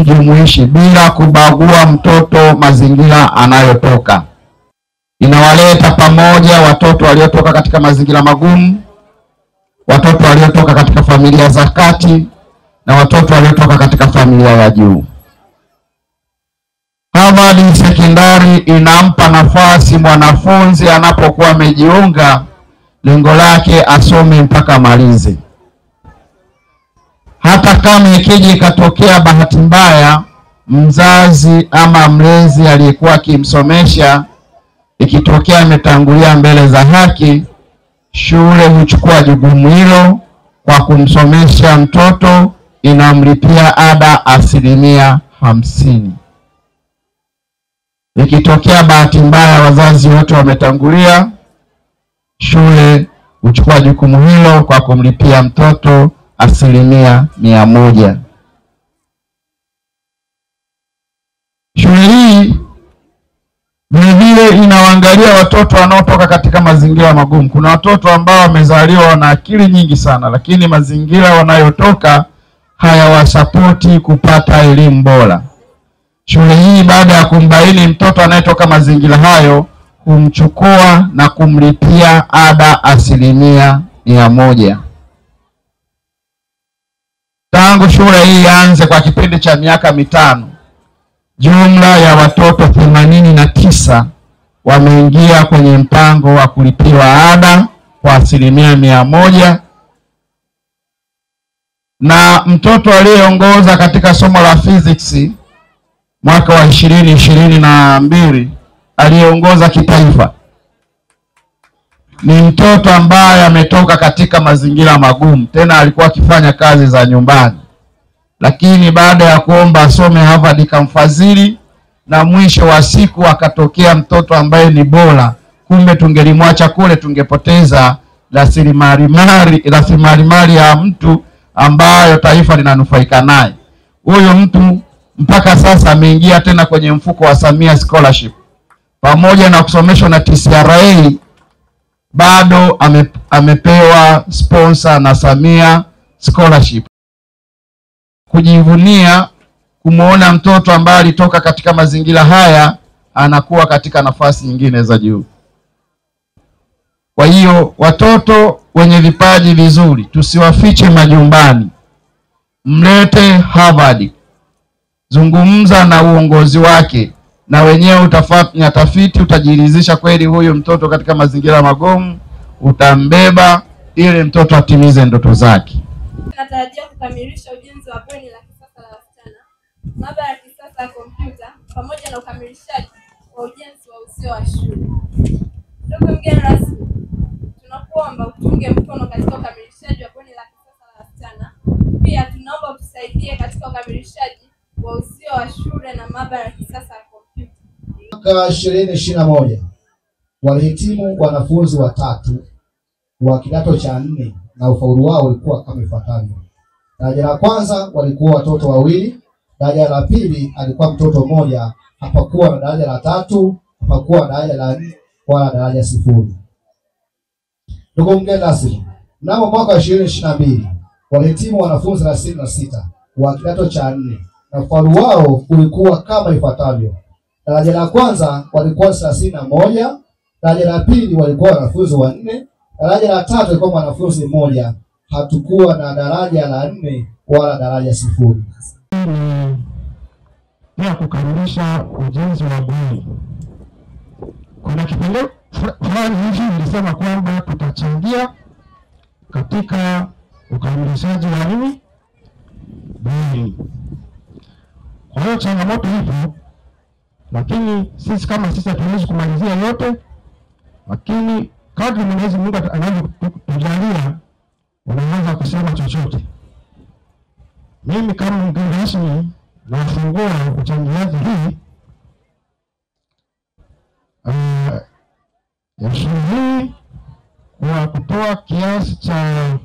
elimu jumuishi bila kubagua mtoto mazingira anayotoka. Inawaleta pamoja watoto waliotoka katika mazingira magumu, watoto waliotoka katika familia za kati na watoto waliotoka katika familia ya juu. Harvard Sekondari inampa nafasi mwanafunzi anapokuwa amejiunga, lengo lake asome mpaka malize. Hata kama ikija ikatokea bahati mbaya mzazi ama mlezi aliyekuwa akimsomesha ikitokea ametangulia mbele za haki, shule huchukua jukumu hilo kwa kumsomesha mtoto, inamlipia ada 50%. Ikitokea bahati mbaya wazazi wote wametangulia, shule huchukua jukumu hilo kwa kumlipia mtoto 100%. Shule hii vile inawaangalia watoto wanaotoka katika mazingira magumu. Kuna watoto ambao wamezaliwa na akili nyingi sana, lakini mazingira wanayotoka hayawasapoti kupata elimu bora. Shule hii baada ya kumbaini mtoto anayetoka mazingira hayo, humchukua na kumlipia ada 100%. Tangu shule hii ianze kwa kipindi cha miaka 5, jumla ya watoto 89 wameingia kwenye mpango wa kulipiwa ada kwa 100%. Na mtoto aliyeongoza katika somo la physics mwaka wa 2022 aliyeongoza kitaifa ni mtoto ambaye ametoka katika mazingira magumu, tena alikuwa akifanya kazi za nyumbani, lakini baada ya kuomba asome Harvard kamfadhili, na mwisho wa siku akatokea mtoto ambaye ni bora. Kumbe tungelimwacha kule tungepoteza rasilimali ya mtu ambayo taifa linanufaika naye. Huyo mtu mpaka sasa ameingia tena kwenye mfuko wa Samia Scholarship. Pamoja na kusomeshwa na TCRA, bado amepewa sponsor na Samia Scholarship. Kujivunia kumuona mtoto ambaye alitoka katika mazingira haya anakuwa katika nafasi nyingine za juu. Kwa hiyo watoto wenye vipaji vizuri tusiwafiche majumbani. Mlete Harvard. Zungumza na uongozi wake, na wenyewe utafanya tafiti, utajiridhisha kweli huyu mtoto katika mazingira magumu, utambeba ili mtoto atimize ndoto zake. Natarajia kukamilisha ujenzi wa bweni la kisasa la wasichana, maabara ya kisasa ya kompyuta, pamoja na ukamilishaji wa ujenzi wa uzio wa shule. Ndugu mgeni rasmi, tunakuomba utunge mkono katika ukamilishaji wa bweni la kisasa la wasichana. Pia tunaomba utusaidie katika ukamilishaji wa uzio wa shule na maabara ya kisasa ya kompyuta. Mwaka 2021 walihitimu wanafunzi watatu wa kidato cha 4 na ufaulu wao ulikuwa kama ifuatavyo. Daraja la kwanza walikuwa watoto 2, daraja la pili alikuwa mtoto 1, hapakuwa na daraja la 3, hapakuwa na daraja la 4 wala daraja 0. Ndugu mgeni rasmi, mnamo mwaka 2022 walihitimu wanafunzi 36 wa kidato cha 4 na ufaulu wao ulikuwa kama ifuatavyo. Daraja la kwanza walikuwa 31, daraja la pili walikuwa wanafunzi 4, daraja la 3 walikuwa wanafunzi 1, hatukuwa na daraja la 4 wala daraja 0. Pia kukamilisha ujenzi wa bweni. Kuna kipengele fulani hivi nilisema kwamba tutachangia katika ukamilishaji wa nini? Bweni. Kwa hiyo changamoto ipo, lakini sisi kama sisi hatuwezi kumalizia yote, lakini kadri Mwenyezi Mungu anavyotujalia unaweza kusema chochote. Mimi kama mgeni rasmi nafungua uchangiaji hii ya shule hii kwa kutoa kiasi cha